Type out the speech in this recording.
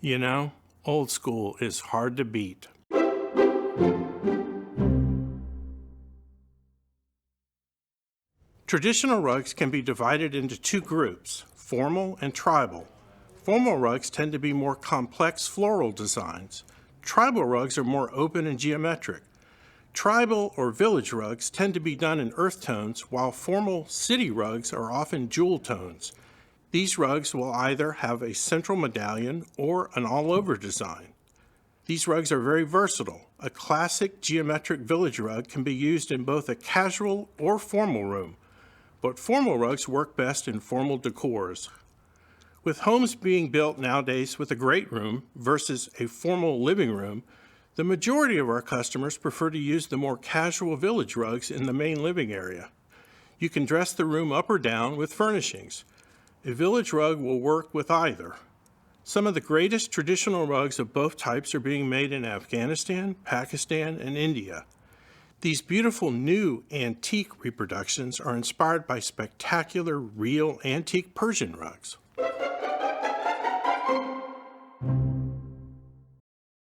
You know, old school is hard to beat. Traditional rugs can be divided into two groups, formal and tribal. Formal rugs tend to be more complex floral designs. Tribal rugs are more open and geometric. Tribal or village rugs tend to be done in earth tones, while formal city rugs are often jewel tones. These rugs will either have a central medallion or an all-over design. These rugs are very versatile. A classic geometric village rug can be used in both a casual or formal room, but formal rugs work best in formal decors. With homes being built nowadays with a great room versus a formal living room, the majority of our customers prefer to use the more casual village rugs in the main living area. You can dress the room up or down with furnishings. A village rug will work with either. Some of the greatest traditional rugs of both types are being made in Afghanistan, Pakistan, and India. These beautiful new antique reproductions are inspired by spectacular real antique Persian rugs.